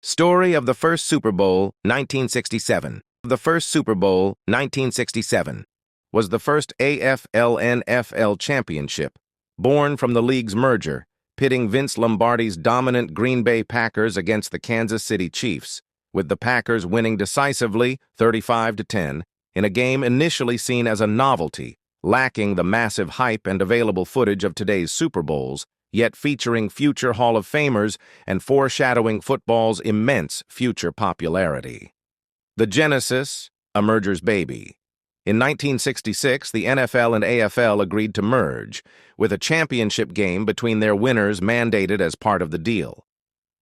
Story of the first Super Bowl, 1967. The first Super Bowl, 1967, was the first AFL-NFL championship, born from the league's merger, pitting Vince Lombardi's dominant Green Bay Packers against the Kansas City Chiefs, with the Packers winning decisively 35-10 in a game initially seen as a novelty, lacking the massive hype and available footage of today's Super Bowls, yet featuring future Hall of Famers and foreshadowing football's immense future popularity. The genesis, a merger's baby. In 1966, the NFL and AFL agreed to merge, with a championship game between their winners mandated as part of the deal.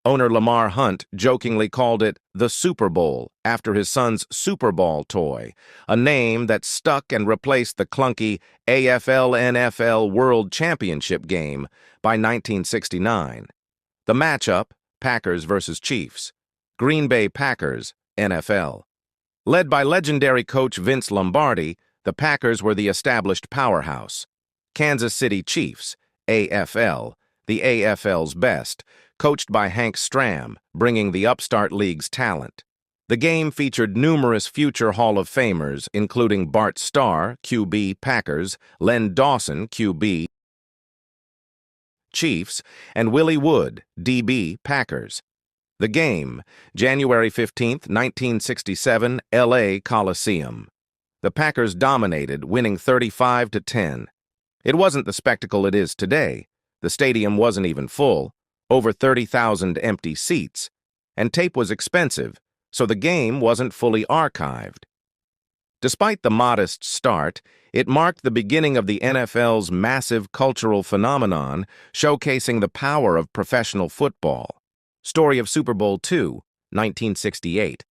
Owner Lamar Hunt jokingly called it the Super Bowl after his son's Super Ball toy, a name that stuck and replaced the clunky AFL-NFL World Championship game by 1969. The matchup, Packers versus Chiefs. Green Bay Packers, NFL. Led by legendary coach Vince Lombardi, the Packers were the established powerhouse. Kansas City Chiefs, AFL, the AFL's best, coached by Hank Stram, bringing the upstart league's talent. The game featured numerous future Hall of Famers, including Bart Starr, QB, Packers, Len Dawson, QB, Chiefs, and Willie Wood, DB, Packers. The game, January 15, 1967, L.A. Coliseum. The Packers dominated, winning 35-10. It wasn't the spectacle it is today. The stadium wasn't even full, over 30,000 empty seats, and tape was expensive, so the game wasn't fully archived. Despite the modest start, it marked the beginning of the NFL's massive cultural phenomenon, showcasing the power of professional football. Story of Super Bowl II, 1968.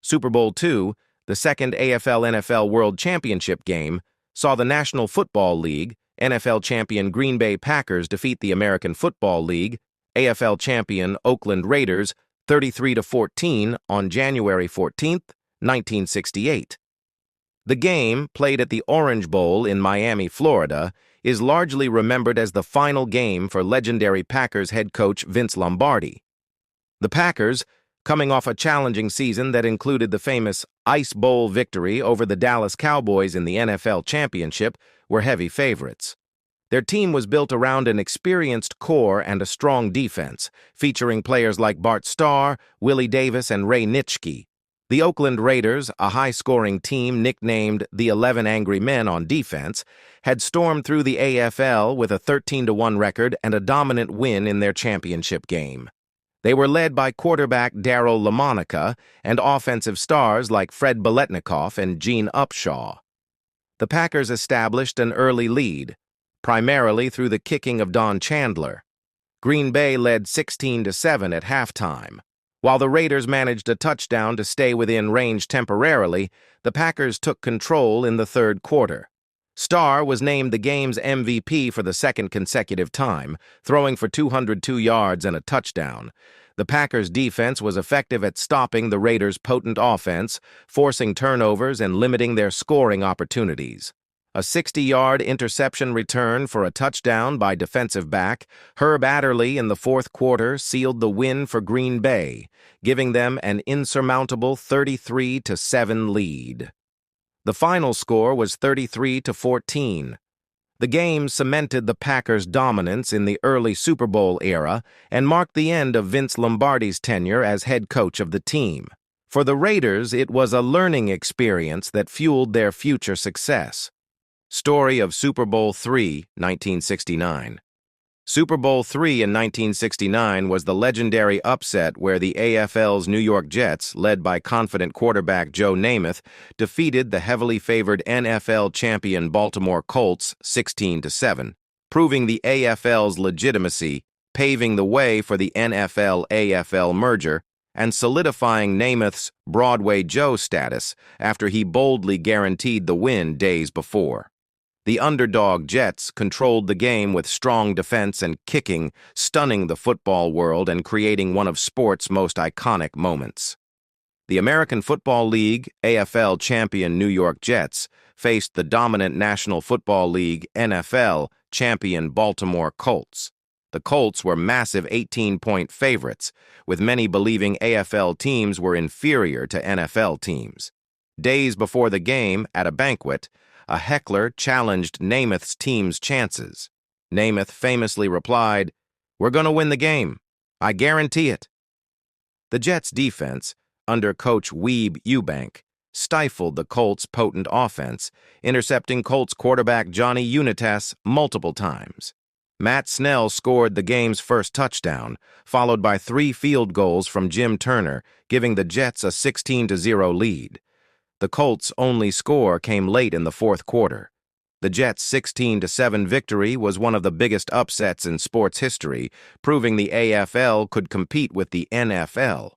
Super Bowl II, the second AFL-NFL World Championship game, saw the National Football League, NFL champion Green Bay Packers defeat the American Football League, AFL champion Oakland Raiders, 33-14 on January 14, 1968. The game, played at the Orange Bowl in Miami, Florida, is largely remembered as the final game for legendary Packers head coach Vince Lombardi. The Packers, coming off a challenging season that included the famous Ice Bowl victory over the Dallas Cowboys in the NFL Championship, were heavy favorites. Their team was built around an experienced core and a strong defense, featuring players like Bart Starr, Willie Davis, and Ray Nitschke. The Oakland Raiders, a high-scoring team nicknamed the 11 Angry Men on defense, had stormed through the AFL with a 13-1 record and a dominant win in their championship game. They were led by quarterback Darryl LaMonica and offensive stars like Fred Biletnikoff and Gene Upshaw. The Packers established an early lead, primarily through the kicking of Don Chandler. Green Bay led 16-7 at halftime. While the Raiders managed a touchdown to stay within range temporarily, the Packers took control in the third quarter. Starr was named the game's MVP for the second consecutive time, throwing for 202 yards and a touchdown. The Packers' defense was effective at stopping the Raiders' potent offense, forcing turnovers and limiting their scoring opportunities. A 60-yard interception return for a touchdown by defensive back Herb Adderley in the fourth quarter sealed the win for Green Bay, giving them an insurmountable 33-7 lead. The final score was 33-14. The game cemented the Packers' dominance in the early Super Bowl era and marked the end of Vince Lombardi's tenure as head coach of the team. For the Raiders, it was a learning experience that fueled their future success. Story of Super Bowl III, 1969. Super Bowl III in 1969 was the legendary upset where the AFL's New York Jets, led by confident quarterback Joe Namath, defeated the heavily favored NFL champion Baltimore Colts 16-7, proving the AFL's legitimacy, paving the way for the NFL-AFL merger, and solidifying Namath's Broadway Joe status after he boldly guaranteed the win days before. The underdog Jets controlled the game with strong defense and kicking, stunning the football world and creating one of sport's most iconic moments. The American Football League, AFL champion New York Jets, faced the dominant National Football League, NFL, champion Baltimore Colts. The Colts were massive 18-point favorites, with many believing AFL teams were inferior to NFL teams. Days before the game, at a banquet, a heckler challenged Namath's team's chances. Namath famously replied, "We're going to win the game. I guarantee it." The Jets' defense, under coach Weeb Eubank, stifled the Colts' potent offense, intercepting Colts quarterback Johnny Unitas multiple times. Matt Snell scored the game's first touchdown, followed by 3 field goals from Jim Turner, giving the Jets a 16-0 lead. The Colts' only score came late in the fourth quarter. The Jets' 16-7 victory was one of the biggest upsets in sports history, proving the AFL could compete with the NFL.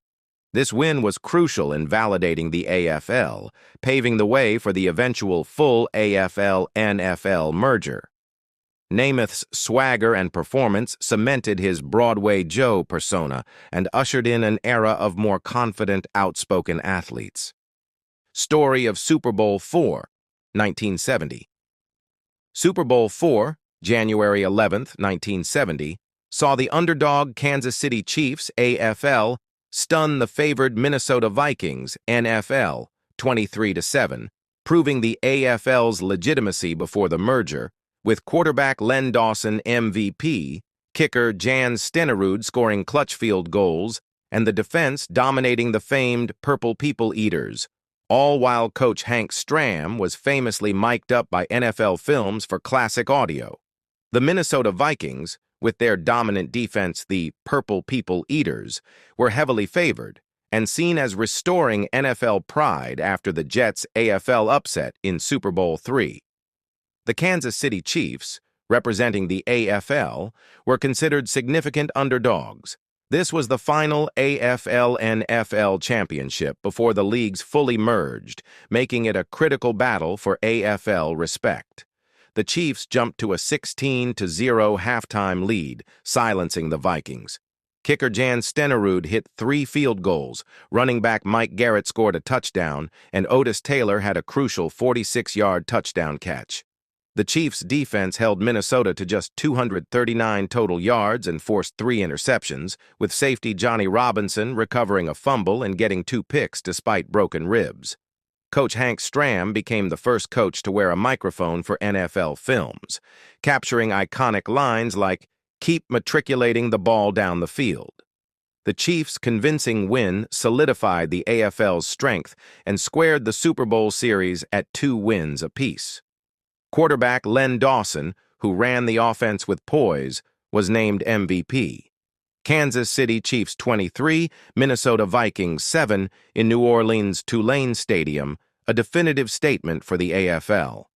This win was crucial in validating the AFL, paving the way for the eventual full AFL-NFL merger. Namath's swagger and performance cemented his Broadway Joe persona and ushered in an era of more confident, outspoken athletes. Story of Super Bowl IV, 1970. Super Bowl IV, January 11, 1970, saw the underdog Kansas City Chiefs, AFL, stun the favored Minnesota Vikings, NFL, 23-7, proving the AFL's legitimacy before the merger, with quarterback Len Dawson MVP, kicker Jan Stenerud scoring clutch field goals, and the defense dominating the famed Purple People Eaters, all while coach Hank Stram was famously mic'd up by NFL Films for classic audio. The Minnesota Vikings, with their dominant defense, the Purple People Eaters, were heavily favored and seen as restoring NFL pride after the Jets' AFL upset in Super Bowl III. The Kansas City Chiefs, representing the AFL, were considered significant underdogs. This was the final AFL-NFL championship before the leagues fully merged, making it a critical battle for AFL respect. The Chiefs jumped to a 16-0 halftime lead, silencing the Vikings. Kicker Jan Stenerud hit 3 field goals, running back Mike Garrett scored a touchdown, and Otis Taylor had a crucial 46-yard touchdown catch. The Chiefs' defense held Minnesota to just 239 total yards and forced 3 interceptions, with safety Johnny Robinson recovering a fumble and getting 2 picks despite broken ribs. Coach Hank Stram became the first coach to wear a microphone for NFL Films, capturing iconic lines like, "Keep matriculating the ball down the field." The Chiefs' convincing win solidified the AFL's strength and squared the Super Bowl series at 2 wins apiece. Quarterback Len Dawson, who ran the offense with poise, was named MVP. Kansas City Chiefs 23, Minnesota Vikings 7 in New Orleans' Tulane Stadium, a definitive statement for the AFL.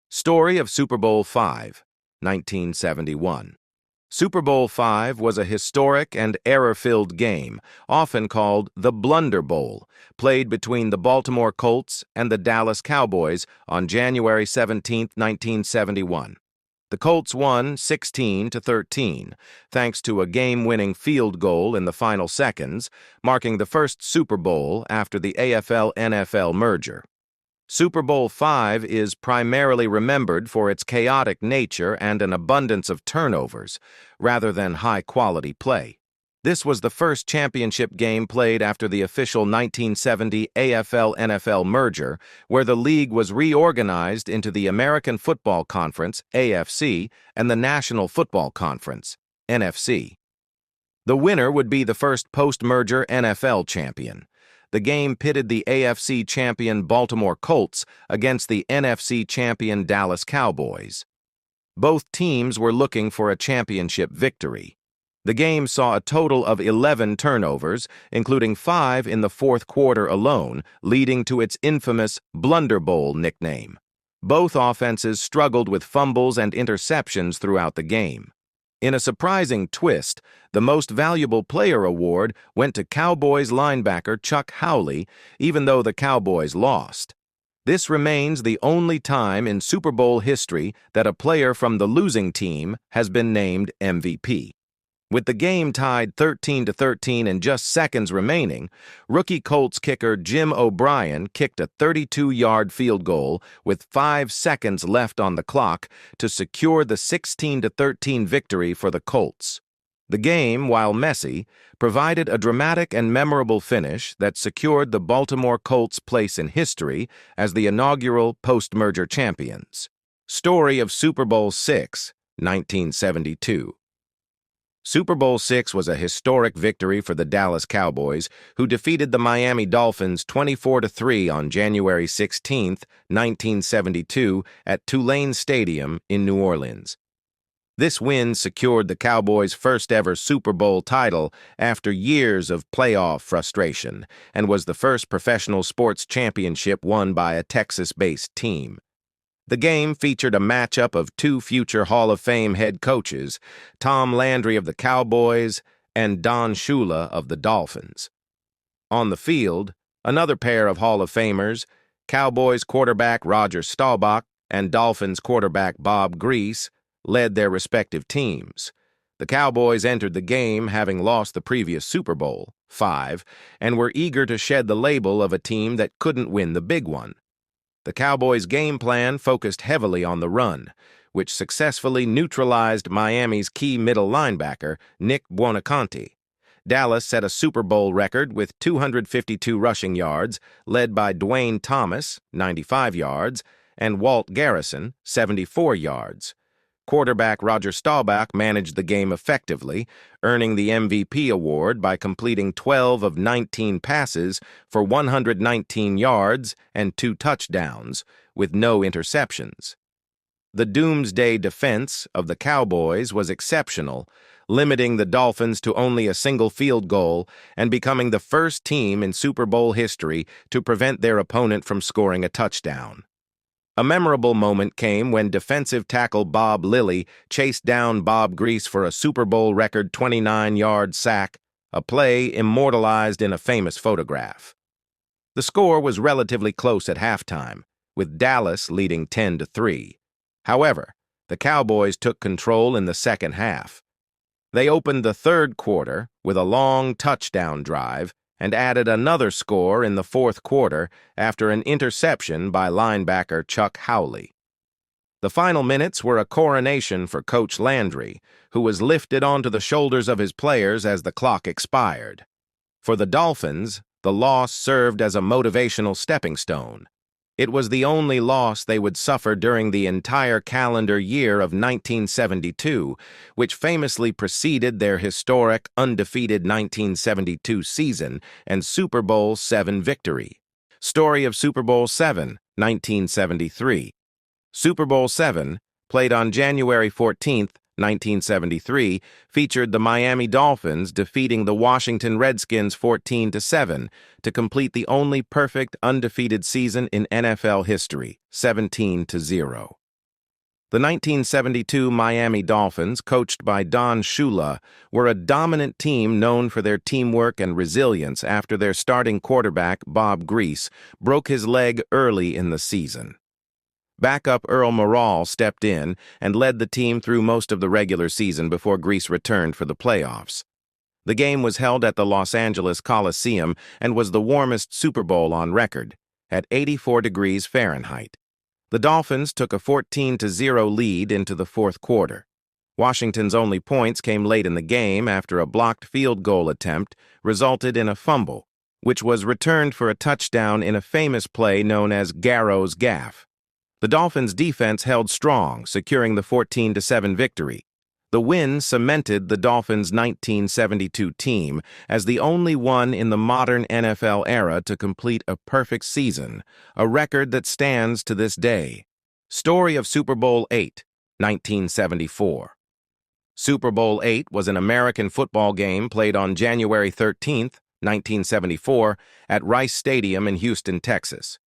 Story of Super Bowl V, 1971. Super Bowl V was a historic and error-filled game, often called the Blunder Bowl, played between the Baltimore Colts and the Dallas Cowboys on January 17, 1971. The Colts won 16-13, thanks to a game-winning field goal in the final seconds, marking the first Super Bowl after the AFL-NFL merger. Super Bowl V is primarily remembered for its chaotic nature and an abundance of turnovers, rather than high-quality play. This was the first championship game played after the official 1970 AFL-NFL merger, where the league was reorganized into the American Football Conference, AFC, and the National Football Conference, NFC. The winner would be the first post-merger NFL champion. The game pitted the AFC champion Baltimore Colts against the NFC champion Dallas Cowboys. Both teams were looking for a championship victory. The game saw a total of 11 turnovers, including 5 in the fourth quarter alone, leading to its infamous Blunder Bowl nickname. Both offenses struggled with fumbles and interceptions throughout the game. In a surprising twist, the Most Valuable Player award went to Cowboys linebacker Chuck Howley, even though the Cowboys lost. This remains the only time in Super Bowl history that a player from the losing team has been named MVP. With the game tied 13-13 and just seconds remaining, rookie Colts kicker Jim O'Brien kicked a 32-yard field goal with 5 seconds left on the clock to secure the 16-13 victory for the Colts. The game, while messy, provided a dramatic and memorable finish that secured the Baltimore Colts' place in history as the inaugural post-merger champions. Story of Super Bowl VI, 1972. Super Bowl VI was a historic victory for the Dallas Cowboys, who defeated the Miami Dolphins 24-3 on January 16, 1972, at Tulane Stadium in New Orleans. This win secured the Cowboys' first-ever Super Bowl title after years of playoff frustration and was the first professional sports championship won by a Texas-based team. The game featured a matchup of two future Hall of Fame head coaches, Tom Landry of the Cowboys and Don Shula of the Dolphins. On the field, another pair of Hall of Famers, Cowboys quarterback Roger Staubach and Dolphins quarterback Bob Grease, led their respective teams. The Cowboys entered the game having lost the previous Super Bowl, V, and were eager to shed the label of a team that couldn't win the big one. The Cowboys' game plan focused heavily on the run, which successfully neutralized Miami's key middle linebacker, Nick Buonaconti. Dallas set a Super Bowl record with 252 rushing yards, led by Dwayne Thomas, 95 yards, and Walt Garrison, 74 yards. Quarterback Roger Staubach managed the game effectively, earning the MVP award by completing 12 of 19 passes for 119 yards and 2 touchdowns, with no interceptions. The doomsday defense of the Cowboys was exceptional, limiting the Dolphins to only a single field goal and becoming the first team in Super Bowl history to prevent their opponent from scoring a touchdown. A memorable moment came when defensive tackle Bob Lilly chased down Bob Grease for a Super Bowl record 29-yard sack, a play immortalized in a famous photograph. The score was relatively close at halftime, with Dallas leading 10-3. However, the Cowboys took control in the second half. They opened the third quarter with a long touchdown drive and added another score in the fourth quarter after an interception by linebacker Chuck Howley. The final minutes were a coronation for Coach Landry, who was lifted onto the shoulders of his players as the clock expired. For the Dolphins, the loss served as a motivational stepping stone. It was the only loss they would suffer during the entire calendar year of 1972, which famously preceded their historic, undefeated 1972 season and Super Bowl VII victory. Story of Super Bowl VII, 1973. Super Bowl VII, played on January 14, 1973, featured the Miami Dolphins defeating the Washington Redskins 14-7 to complete the only perfect undefeated season in NFL history, 17-0. The 1972 Miami Dolphins, coached by Don Shula, were a dominant team known for their teamwork and resilience after their starting quarterback, Bob Grease, broke his leg early in the season. Backup Earl Morrall stepped in and led the team through most of the regular season before Grease returned for the playoffs. The game was held at the Los Angeles Coliseum and was the warmest Super Bowl on record, at 84 degrees Fahrenheit. The Dolphins took a 14-0 lead into the fourth quarter. Washington's only points came late in the game after a blocked field goal attempt resulted in a fumble, which was returned for a touchdown in a famous play known as Garrow's Gaff. The Dolphins' defense held strong, securing the 14-7 victory. The win cemented the Dolphins' 1972 team as the only one in the modern NFL era to complete a perfect season, a record that stands to this day. Story of Super Bowl VIII, 1974. Super Bowl VIII was an American football game played on January 13, 1974, at Rice Stadium in Houston, Texas.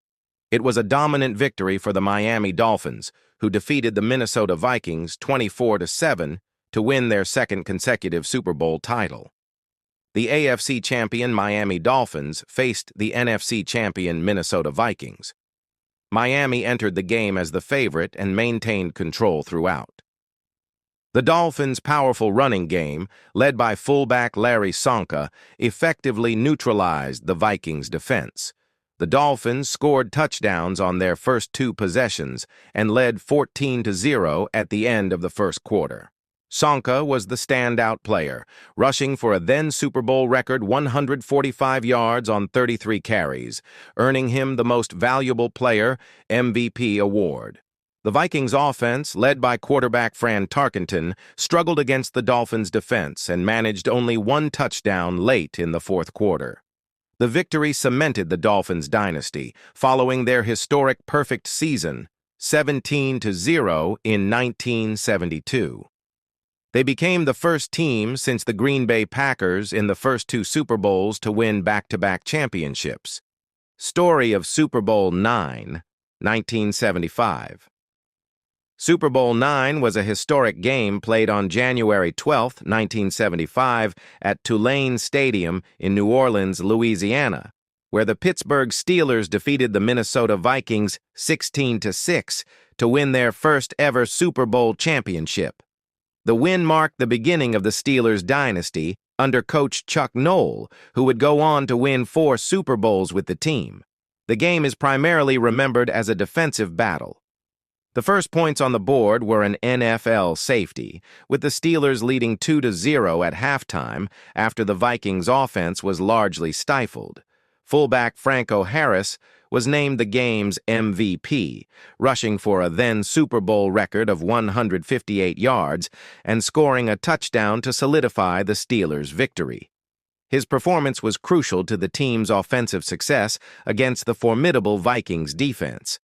It was a dominant victory for the Miami Dolphins, who defeated the Minnesota Vikings 24-7 to win their second consecutive Super Bowl title. The AFC champion Miami Dolphins faced the NFC champion Minnesota Vikings. Miami entered the game as the favorite and maintained control throughout. The Dolphins' powerful running game, led by fullback Larry Csonka, effectively neutralized the Vikings' defense. The Dolphins scored touchdowns on their first two possessions and led 14-0 at the end of the first quarter. Sonka was the standout player, rushing for a then Super Bowl record 145 yards on 33 carries, earning him the Most Valuable Player MVP award. The Vikings offense, led by quarterback Fran Tarkenton, struggled against the Dolphins' defense and managed only one touchdown late in the fourth quarter. The victory cemented the Dolphins' dynasty, following their historic perfect season, 17-0 in 1972. They became the first team since the Green Bay Packers in the first two Super Bowls to win back-to-back championships. Story of Super Bowl IX, 1975. Super Bowl IX was a historic game played on January 12, 1975, at Tulane Stadium in New Orleans, Louisiana, where the Pittsburgh Steelers defeated the Minnesota Vikings 16-6 to win their first-ever Super Bowl championship. The win marked the beginning of the Steelers' dynasty under coach Chuck Noll, who would go on to win 4 Super Bowls with the team. The game is primarily remembered as a defensive battle. The first points on the board were an NFL safety, with the Steelers leading 2-0 at halftime after the Vikings' offense was largely stifled. Fullback Franco Harris was named the game's MVP, rushing for a then Super Bowl record of 158 yards and scoring a touchdown to solidify the Steelers' victory. His performance was crucial to the team's offensive success against the formidable Vikings defense.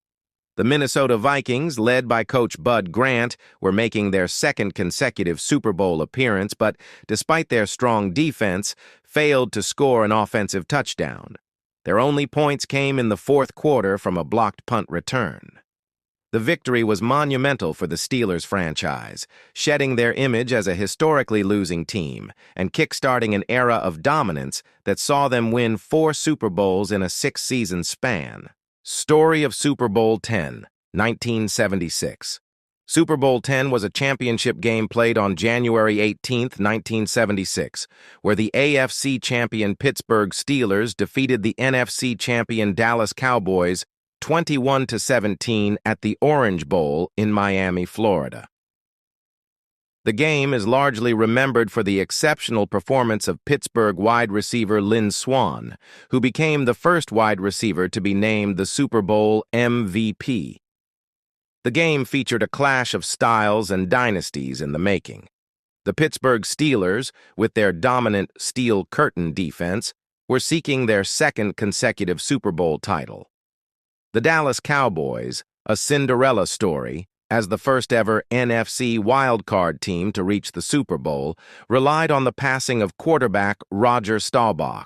The Minnesota Vikings, led by coach Bud Grant, were making their second consecutive Super Bowl appearance, but despite their strong defense, failed to score an offensive touchdown. Their only points came in the fourth quarter from a blocked punt return. The victory was monumental for the Steelers franchise, shedding their image as a historically losing team and kickstarting an era of dominance that saw them win 4 Super Bowls in a 6-season span. Story of Super Bowl X, 1976. Super Bowl X was a championship game played on January 18, 1976, where the AFC champion Pittsburgh Steelers defeated the NFC champion Dallas Cowboys 21-17 at the Orange Bowl in Miami, Florida. The game is largely remembered for the exceptional performance of Pittsburgh wide receiver Lynn Swann, who became the first wide receiver to be named the Super Bowl MVP. The game featured a clash of styles and dynasties in the making. The Pittsburgh Steelers, with their dominant steel curtain defense, were seeking their second consecutive Super Bowl title. The Dallas Cowboys, a Cinderella story, as the first-ever NFC wildcard team to reach the Super Bowl, relied on the passing of quarterback Roger Staubach.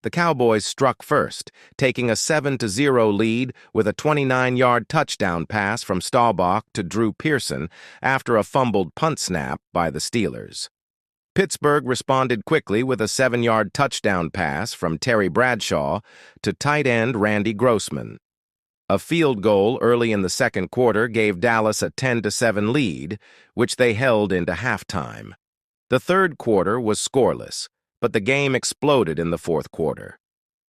The Cowboys struck first, taking a 7-0 lead with a 29-yard touchdown pass from Staubach to Drew Pearson after a fumbled punt snap by the Steelers. Pittsburgh responded quickly with a 7-yard touchdown pass from Terry Bradshaw to tight end Randy Grossman. A field goal early in the second quarter gave Dallas a 10-7 lead, which they held into halftime. The third quarter was scoreless, but the game exploded in the fourth quarter.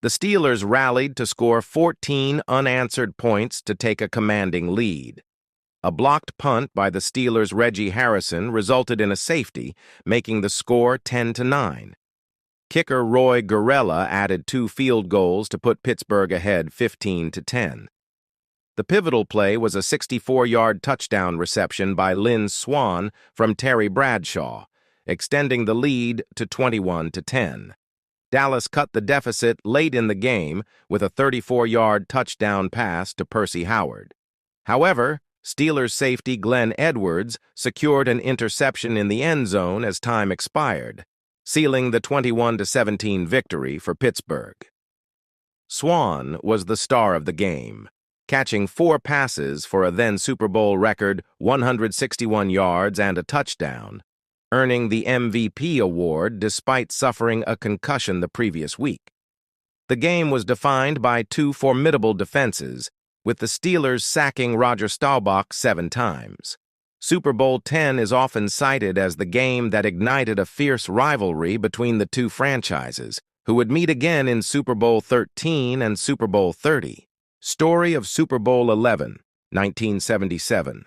The Steelers rallied to score 14 unanswered points to take a commanding lead. A blocked punt by the Steelers' Reggie Harrison resulted in a safety, making the score 10-9. Kicker Roy Gorella added 2 field goals to put Pittsburgh ahead 15-10. The pivotal play was a 64-yard touchdown reception by Lynn Swann from Terry Bradshaw, extending the lead to 21-10. Dallas cut the deficit late in the game with a 34-yard touchdown pass to Percy Howard. However, Steelers safety Glenn Edwards secured an interception in the end zone as time expired, sealing the 21-17 victory for Pittsburgh. Swann was the star of the game, catching 4 passes for a then Super Bowl record 161 yards and a touchdown, earning the MVP award despite suffering a concussion the previous week. The game was defined by 2 formidable defenses, with the Steelers sacking Roger Staubach 7 times. Super Bowl X is often cited as the game that ignited a fierce rivalry between the two franchises, who would meet again in Super Bowl XIII and Super Bowl XXX. Story of Super Bowl XI, 1977.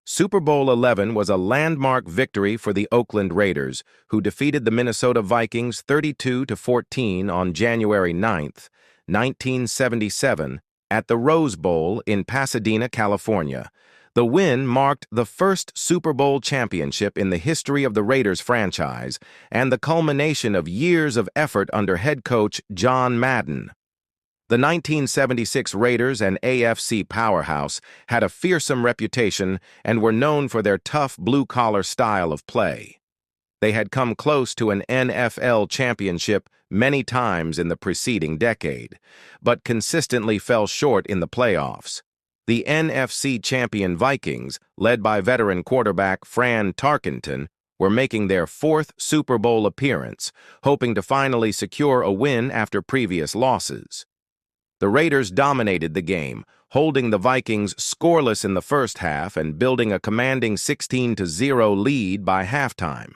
Super Bowl XI was a landmark victory for the Oakland Raiders, who defeated the Minnesota Vikings 32-14 on January 9, 1977, at the Rose Bowl in Pasadena, California. The win marked the first Super Bowl championship in the history of the Raiders franchise and the culmination of years of effort under head coach John Madden. The 1976 Raiders, an AFC powerhouse, had a fearsome reputation and were known for their tough blue-collar style of play. They had come close to an NFL championship many times in the preceding decade, but consistently fell short in the playoffs. The NFC champion Vikings, led by veteran quarterback Fran Tarkenton, were making their fourth Super Bowl appearance, hoping to finally secure a win after previous losses. The Raiders dominated the game, holding the Vikings scoreless in the first half and building a commanding 16-0 lead by halftime.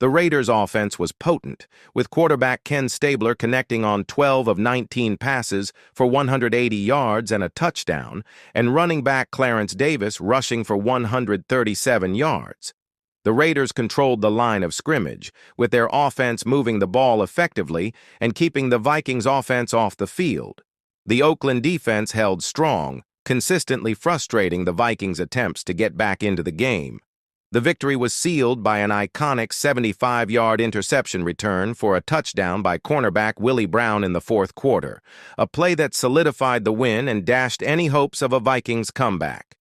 The Raiders' offense was potent, with quarterback Ken Stabler connecting on 12 of 19 passes for 180 yards and a touchdown, and running back Clarence Davis rushing for 137 yards. The Raiders controlled the line of scrimmage, with their offense moving the ball effectively and keeping the Vikings' offense off the field. The Oakland defense held strong, consistently frustrating the Vikings' attempts to get back into the game. The victory was sealed by an iconic 75-yard interception return for a touchdown by cornerback Willie Brown in the fourth quarter, a play that solidified the win and dashed any hopes of a Vikings comeback.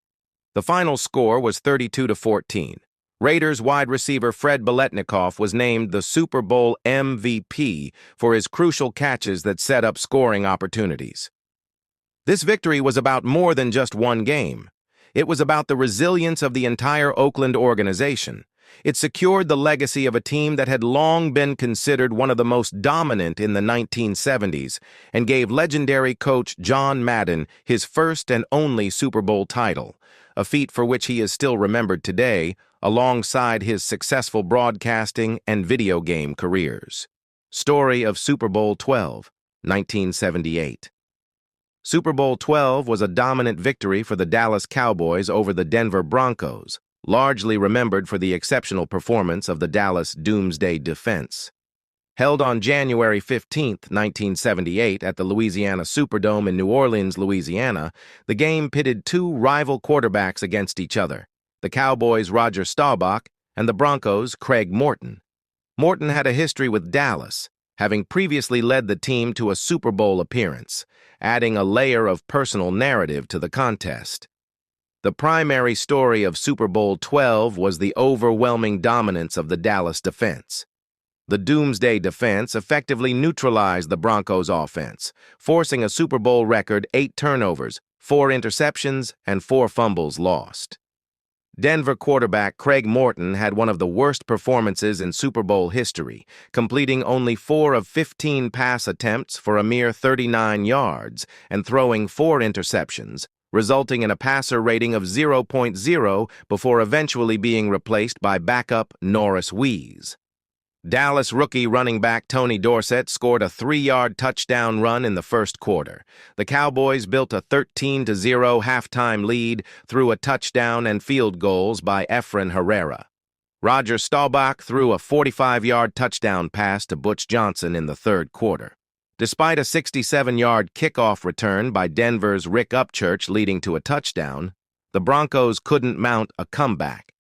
The final score was 32-14. Raiders wide receiver Fred Biletnikoff was named the Super Bowl MVP for his crucial catches that set up scoring opportunities. This victory was about more than just one game. It was about the resilience of the entire Oakland organization. It secured the legacy of a team that had long been considered one of the most dominant in the 1970s and gave legendary coach John Madden his first and only Super Bowl title, a feat for which he is still remembered today, alongside his successful broadcasting and video game careers. Story of Super Bowl XII, 1978. Super Bowl XII was a dominant victory for the Dallas Cowboys over the Denver Broncos, largely remembered for the exceptional performance of the Dallas Doomsday Defense. Held on January 15, 1978 at the Louisiana Superdome in New Orleans, Louisiana, the game pitted two rival quarterbacks against each other, the Cowboys' Roger Staubach and the Broncos' Craig Morton. Morton had a history with Dallas, having previously led the team to a Super Bowl appearance, adding a layer of personal narrative to the contest. The primary story of Super Bowl XII was the overwhelming dominance of the Dallas defense. The Doomsday Defense effectively neutralized the Broncos' offense, forcing a Super Bowl record 8 turnovers, 4 interceptions, and 4 fumbles lost. Denver quarterback Craig Morton had one of the worst performances in Super Bowl history, completing only 4 of 15 pass attempts for a mere 39 yards and throwing 4 interceptions, resulting in a passer rating of 0.0 before eventually being replaced by backup Norris Weese. Dallas rookie running back Tony Dorsett scored a 3-yard touchdown run in the first quarter. The Cowboys built a 13-0 halftime lead through a touchdown and field goals by Efrain Herrera. Roger Staubach threw a 45-yard touchdown pass to Butch Johnson in the third quarter. Despite a 67-yard kickoff return by Denver's Rick Upchurch leading to a touchdown, the Broncos couldn't mount a comeback.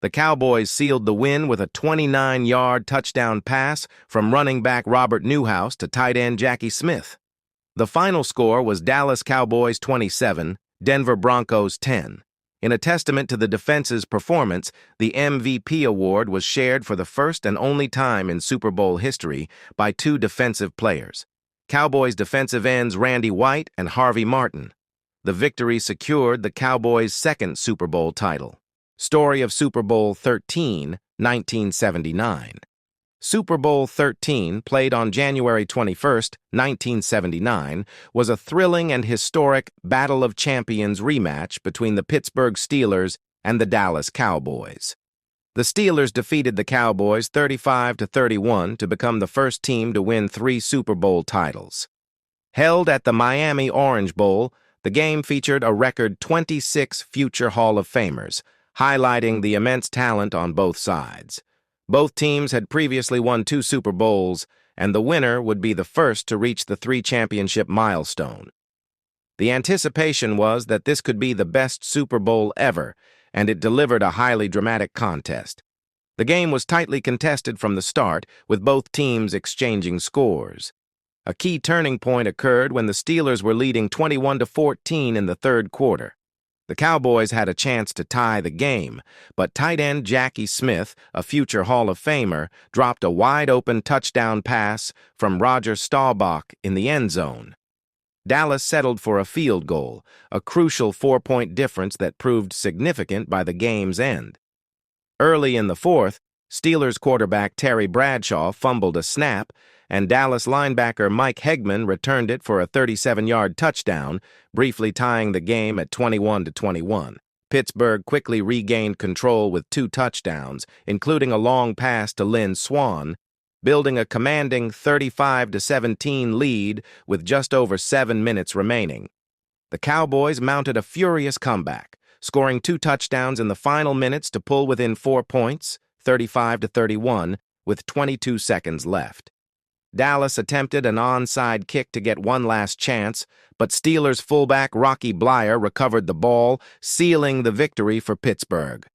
The Cowboys sealed the win with a 29-yard touchdown pass from running back Robert Newhouse to tight end Jackie Smith. The final score was Dallas Cowboys 27, Denver Broncos 10. In a testament to the defense's performance, the MVP award was shared for the first and only time in Super Bowl history by 2 defensive players, Cowboys defensive ends Randy White and Harvey Martin. The victory secured the Cowboys' second Super Bowl title. Story of Super Bowl XIII, 1979. Super Bowl XIII, played on January 21, 1979, was a thrilling and historic Battle of Champions rematch between the Pittsburgh Steelers and the Dallas Cowboys. The Steelers defeated the Cowboys 35-31 to become the first team to win 3 Super Bowl titles. Held at the Miami Orange Bowl, the game featured a record 26 future Hall of Famers, highlighting the immense talent on both sides. Both teams had previously won 2 Super Bowls, and the winner would be the first to reach the 3-championship milestone. The anticipation was that this could be the best Super Bowl ever, and it delivered a highly dramatic contest. The game was tightly contested from the start, with both teams exchanging scores. A key turning point occurred when the Steelers were leading 21-14 in the third quarter. The Cowboys had a chance to tie the game, but tight end Jackie Smith, a future Hall of Famer, dropped a wide-open touchdown pass from Roger Staubach in the end zone. Dallas settled for a field goal, a crucial 4-point difference that proved significant by the game's end. Early in the fourth, Steelers quarterback Terry Bradshaw fumbled a snap, and Dallas linebacker Mike Hegman returned it for a 37-yard touchdown, briefly tying the game at 21-21. Pittsburgh quickly regained control with 2 touchdowns, including a long pass to Lynn Swann, building a commanding 35-17 lead with just over 7 minutes remaining. The Cowboys mounted a furious comeback, scoring 2 touchdowns in the final minutes to pull within 4 points, 35-31, with 22 seconds left. Dallas attempted an onside kick to get one last chance, but Steelers fullback Rocky Bleier recovered the ball, sealing the victory for Pittsburgh.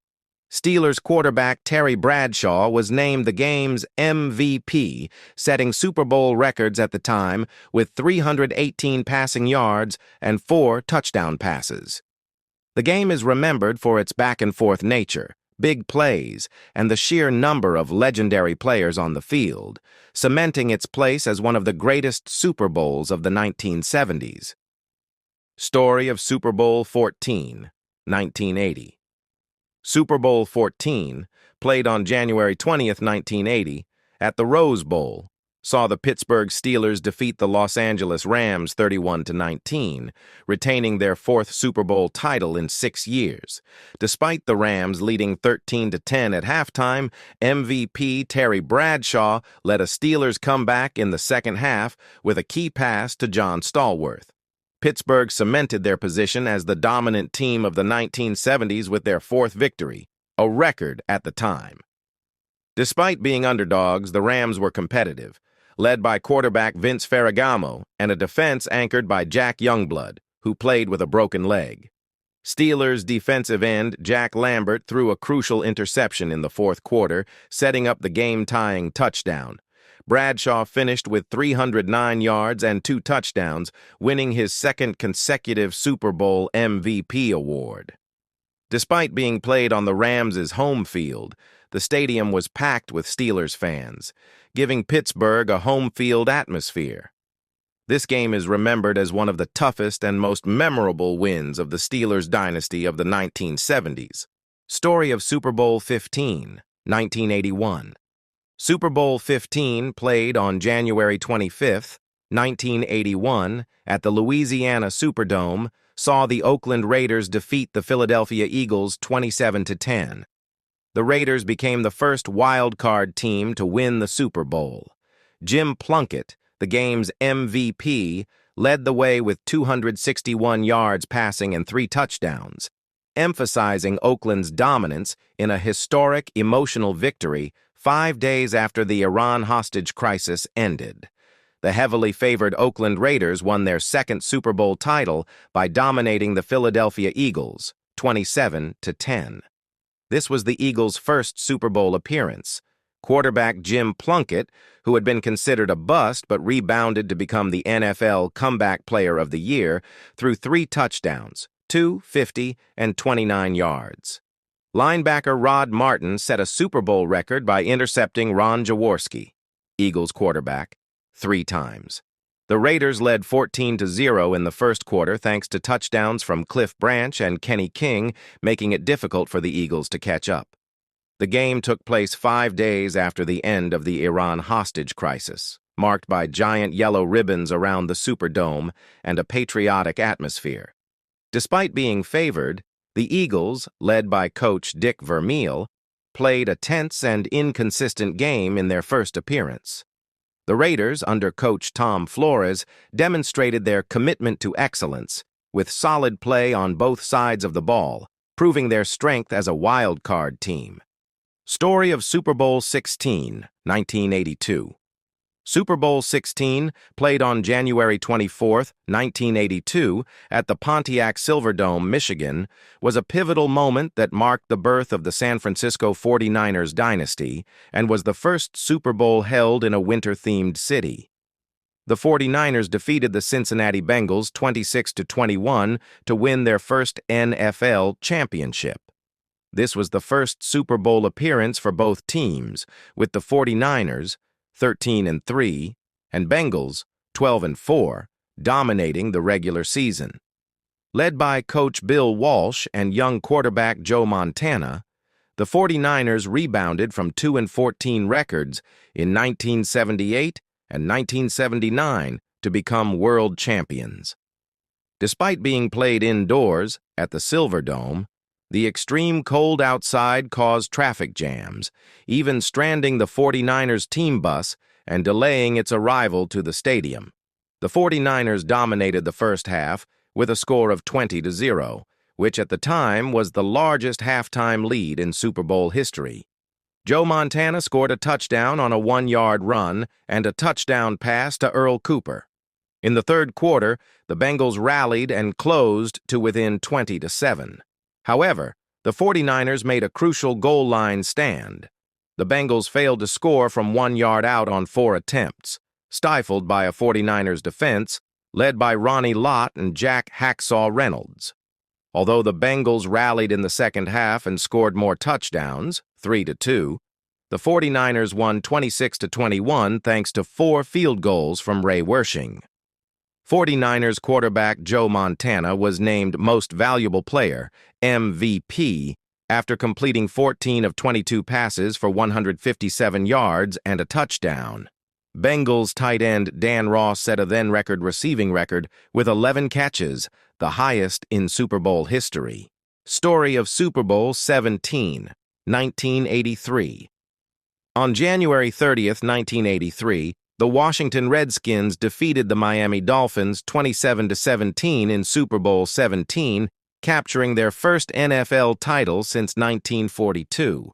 Steelers quarterback Terry Bradshaw was named the game's MVP, setting Super Bowl records at the time with 318 passing yards and 4 touchdown passes. The game is remembered for its back-and-forth nature, big plays, and the sheer number of legendary players on the field, cementing its place as one of the greatest Super Bowls of the 1970s. Story of Super Bowl XIV, 1980. Super Bowl XIV, played on January 20, 1980, at the Rose Bowl, saw the Pittsburgh Steelers defeat the Los Angeles Rams 31-19, retaining their 4th Super Bowl title in 6 years. Despite the Rams leading 13-10 at halftime, MVP Terry Bradshaw led a Steelers comeback in the second half with a key pass to John Stallworth. Pittsburgh cemented their position as the dominant team of the 1970s with their 4th victory, a record at the time. Despite being underdogs, the Rams were competitive, led by quarterback Vince Ferragamo and a defense anchored by Jack Youngblood, who played with a broken leg. Steelers defensive end Jack Lambert threw a crucial interception in the fourth quarter, setting up the game-tying touchdown. Bradshaw finished with 309 yards and 2 touchdowns, winning his 2nd consecutive Super Bowl MVP award. Despite being played on the Rams' home field, the stadium was packed with Steelers fans, giving Pittsburgh a home field atmosphere. This game is remembered as one of the toughest and most memorable wins of the Steelers dynasty of the 1970s. Story of Super Bowl XV, 1981. Super Bowl XV, played on January 25, 1981, at the Louisiana Superdome, saw the Oakland Raiders defeat the Philadelphia Eagles 27-10. The Raiders became the first wild-card team to win the Super Bowl. Jim Plunkett, the game's MVP, led the way with 261 yards passing and 3 touchdowns, emphasizing Oakland's dominance in a historic, emotional victory 5 days after the Iran hostage crisis ended. The heavily favored Oakland Raiders won their 2nd Super Bowl title by dominating the Philadelphia Eagles, 27-10. This was the Eagles' first Super Bowl appearance. Quarterback Jim Plunkett, who had been considered a bust but rebounded to become the NFL Comeback Player of the Year, threw 3 touchdowns, 2, 50, and 29 yards. Linebacker Rod Martin set a Super Bowl record by intercepting Ron Jaworski, Eagles quarterback, 3 times. The Raiders led 14-0 in the first quarter thanks to touchdowns from Cliff Branch and Kenny King, making it difficult for the Eagles to catch up. The game took place 5 days after the end of the Iran hostage crisis, marked by giant yellow ribbons around the Superdome and a patriotic atmosphere. Despite being favored, the Eagles, led by coach Dick Vermeil, played a tense and inconsistent game in their first appearance. The Raiders, under coach Tom Flores, demonstrated their commitment to excellence, with solid play on both sides of the ball, proving their strength as a wild card team. Story of Super Bowl XVI, 1982. Super Bowl XVI, played on January 24, 1982, at the Pontiac Silverdome, Michigan, was a pivotal moment that marked the birth of the San Francisco 49ers dynasty and was the first Super Bowl held in a winter-themed city. The 49ers defeated the Cincinnati Bengals 26-21 to win their first NFL championship. This was the first Super Bowl appearance for both teams, with the 49ers, 13-3, and Bengals, 12-4, dominating the regular season. Led by coach Bill Walsh and young quarterback Joe Montana, the 49ers rebounded from 2-14 records in 1978 and 1979 to become world champions. Despite being played indoors at the Silverdome, the extreme cold outside caused traffic jams, even stranding the 49ers team bus and delaying its arrival to the stadium. The 49ers dominated the first half with a score of 20-0, which at the time was the largest halftime lead in Super Bowl history. Joe Montana scored a touchdown on a 1-yard run and a touchdown pass to Earl Cooper. In the third quarter, the Bengals rallied and closed to within 20-7. However, the 49ers made a crucial goal line stand. The Bengals failed to score from 1 yard out on 4 attempts, stifled by a 49ers defense led by Ronnie Lott and Jack Hacksaw Reynolds. Although the Bengals rallied in the second half and scored more touchdowns, 3-2, the 49ers won 26-21 thanks to 4 field goals from Ray Wersching. 49ers quarterback Joe Montana was named Most Valuable Player, MVP, after completing 14 of 22 passes for 157 yards and a touchdown. Bengals tight end Dan Ross set a then-record receiving record with 11 catches, the highest in Super Bowl history. Story of Super Bowl XVII, 1983. On January 30, 1983, the Washington Redskins defeated the Miami Dolphins 27-17 in Super Bowl XVII, capturing their first NFL title since 1942.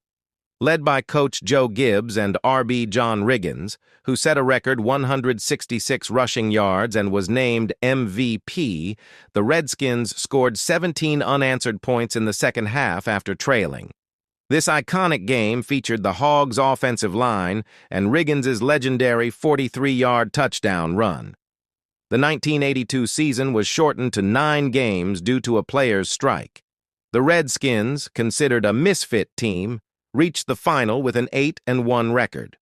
Led by coach Joe Gibbs and RB John Riggins, who set a record 166 rushing yards and was named MVP, the Redskins scored 17 unanswered points in the second half after trailing. This iconic game featured the Hogs' offensive line and Riggins' legendary 43-yard touchdown run. The 1982 season was shortened to 9 games due to a player's strike. The Redskins, considered a misfit team, reached the final with an 8-1 record.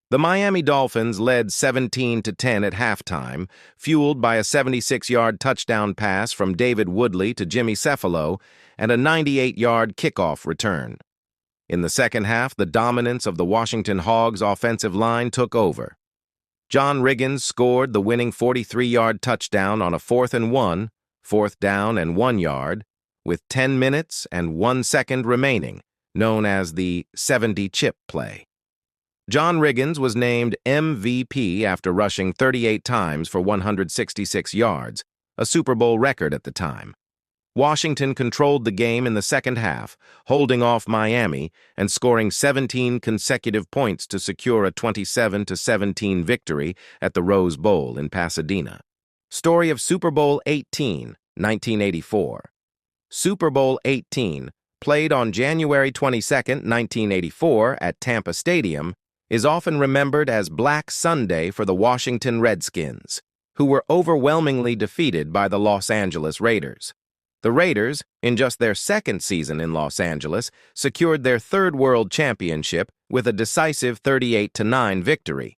The Miami Dolphins led 17-10 at halftime, fueled by a 76-yard touchdown pass from David Woodley to Jimmy Cefalo and a 98-yard kickoff return. In the second half, the dominance of the Washington Hogs' offensive line took over. John Riggins scored the winning 43-yard touchdown on a 4th-1, 4th down and 1 yard, with 10 minutes and 1 second remaining, known as the 70-chip play. John Riggins was named MVP after rushing 38 times for 166 yards, a Super Bowl record at the time. Washington controlled the game in the second half, holding off Miami and scoring 17 consecutive points to secure a 27-17 victory at the Rose Bowl in Pasadena. Story of Super Bowl XVIII, 1984. Super Bowl XVIII, played on January 22, 1984 at Tampa Stadium, is often remembered as Black Sunday for the Washington Redskins, who were overwhelmingly defeated by the Los Angeles Raiders. The Raiders, in just their second season in Los Angeles, secured their third world championship with a decisive 38-9 victory.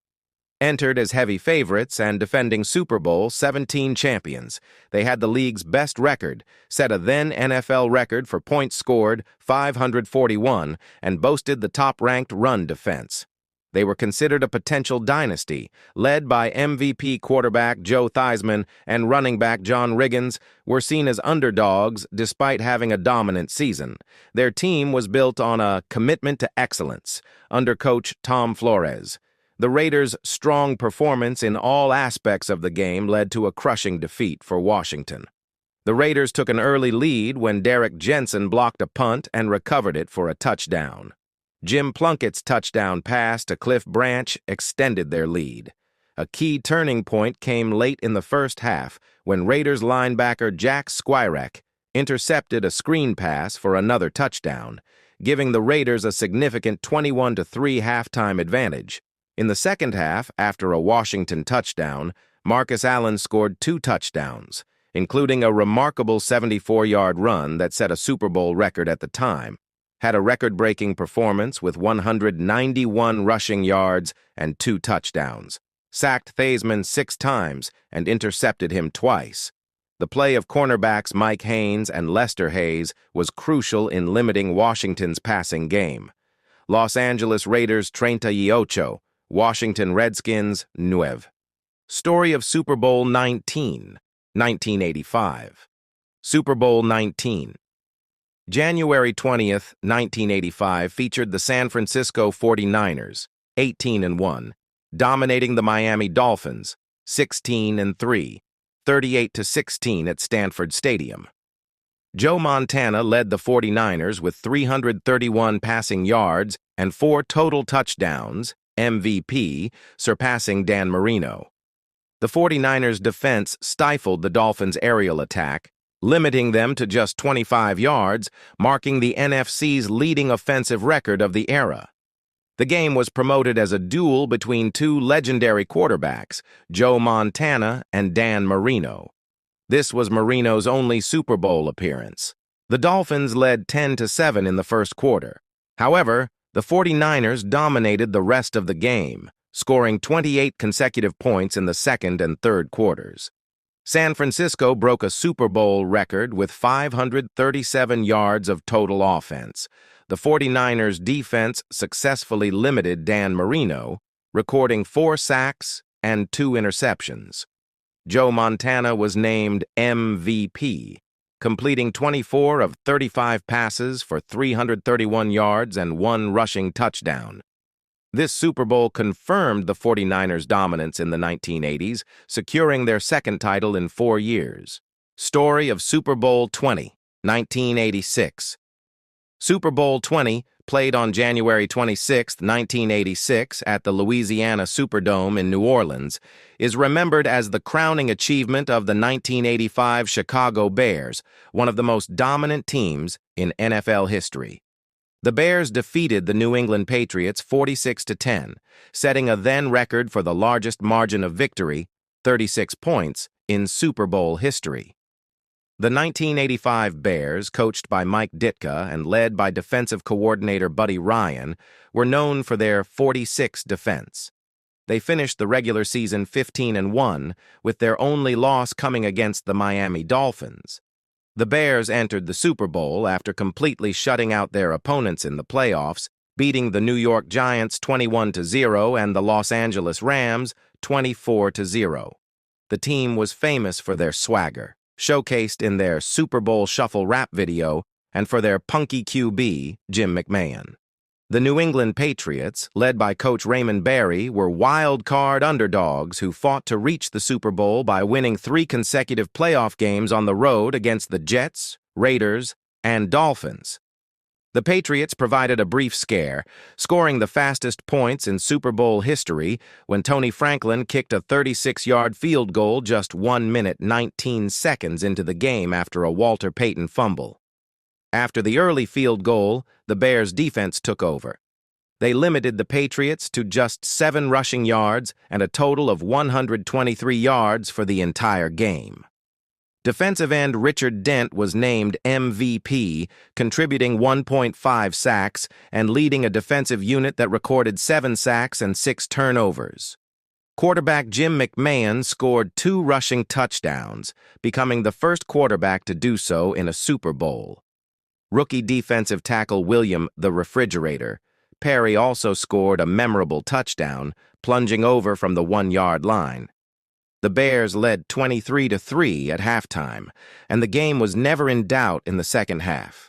Entered as heavy favorites and defending Super Bowl XVII champions, they had the league's best record, set a then NFL record for points scored, 541, and boasted the top-ranked run defense. They were considered a potential dynasty, led by MVP quarterback Joe Theismann and running back John Riggins, were seen as underdogs despite having a dominant season. Their team was built on a commitment to excellence under coach Tom Flores. The Raiders' strong performance in all aspects of the game led to a crushing defeat for Washington. The Raiders took an early lead when Derek Jensen blocked a punt and recovered it for a touchdown. Jim Plunkett's touchdown pass to Cliff Branch extended their lead. A key turning point came late in the first half when Raiders linebacker Jack Squirek intercepted a screen pass for another touchdown, giving the Raiders a significant 21-3 halftime advantage. In the second half, after a Washington touchdown, Marcus Allen scored 2 touchdowns, including a remarkable 74-yard run that set a Super Bowl record at the time, had a record-breaking performance with 191 rushing yards and 2 touchdowns, sacked Theismann 6 times and intercepted him twice. The play of cornerbacks Mike Haynes and Lester Hayes was crucial in limiting Washington's passing game. Los Angeles Raiders 38, Washington Redskins 9. Story of Super Bowl 19, 1985. Super Bowl 19. January 20th, 1985 featured the San Francisco 49ers, 18-1, dominating the Miami Dolphins, 16-3. 38-16 at Stanford Stadium. Joe Montana led the 49ers with 331 passing yards and 4 total touchdowns, MVP, surpassing Dan Marino. The 49ers' defense stifled the Dolphins' aerial attack, limiting them to just 25 yards, marking the NFC's leading offensive record of the era. The game was promoted as a duel between 2 legendary quarterbacks, Joe Montana and Dan Marino. This was Marino's only Super Bowl appearance. The Dolphins led 10-7 in the first quarter. However, the 49ers dominated the rest of the game, scoring 28 consecutive points in the second and third quarters. San Francisco broke a Super Bowl record with 537 yards of total offense. The 49ers' defense successfully limited Dan Marino, recording 4 sacks and 2 interceptions. Joe Montana was named MVP, completing 24 of 35 passes for 331 yards and 1 rushing touchdown. This Super Bowl confirmed the 49ers' dominance in the 1980s, securing their second title in 4 years. Story of Super Bowl 20, 1986. Super Bowl 20, played on January 26, 1986, at the Louisiana Superdome in New Orleans, is remembered as the crowning achievement of the 1985 Chicago Bears, one of the most dominant teams in NFL history. The Bears defeated the New England Patriots 46-10, setting a then record for the largest margin of victory, 36 points, in Super Bowl history. The 1985 Bears, coached by Mike Ditka and led by defensive coordinator Buddy Ryan, were known for their 46 defense. They finished the regular season 15-1, with their only loss coming against the Miami Dolphins. The Bears entered the Super Bowl after completely shutting out their opponents in the playoffs, beating the New York Giants 21-0 and the Los Angeles Rams 24-0. The team was famous for their swagger, showcased in their Super Bowl Shuffle rap video, and for their punky QB, Jim McMahon. The New England Patriots, led by Coach Raymond Berry, were wild-card underdogs who fought to reach the Super Bowl by winning 3 consecutive playoff games on the road against the Jets, Raiders, and Dolphins. The Patriots provided a brief scare, scoring the fastest points in Super Bowl history when Tony Franklin kicked a 36-yard field goal just 1 minute 19 seconds into the game after a Walter Payton fumble. After the early field goal, the Bears' defense took over. They limited the Patriots to just 7 rushing yards and a total of 123 yards for the entire game. Defensive end Richard Dent was named MVP, contributing 1.5 sacks and leading a defensive unit that recorded 7 sacks and 6 turnovers. Quarterback Jim McMahon scored 2 rushing touchdowns, becoming the first quarterback to do so in a Super Bowl. Rookie defensive tackle William the Refrigerator Perry also scored a memorable touchdown, plunging over from the 1-yard line. The Bears led 23-3 at halftime, and the game was never in doubt in the second half.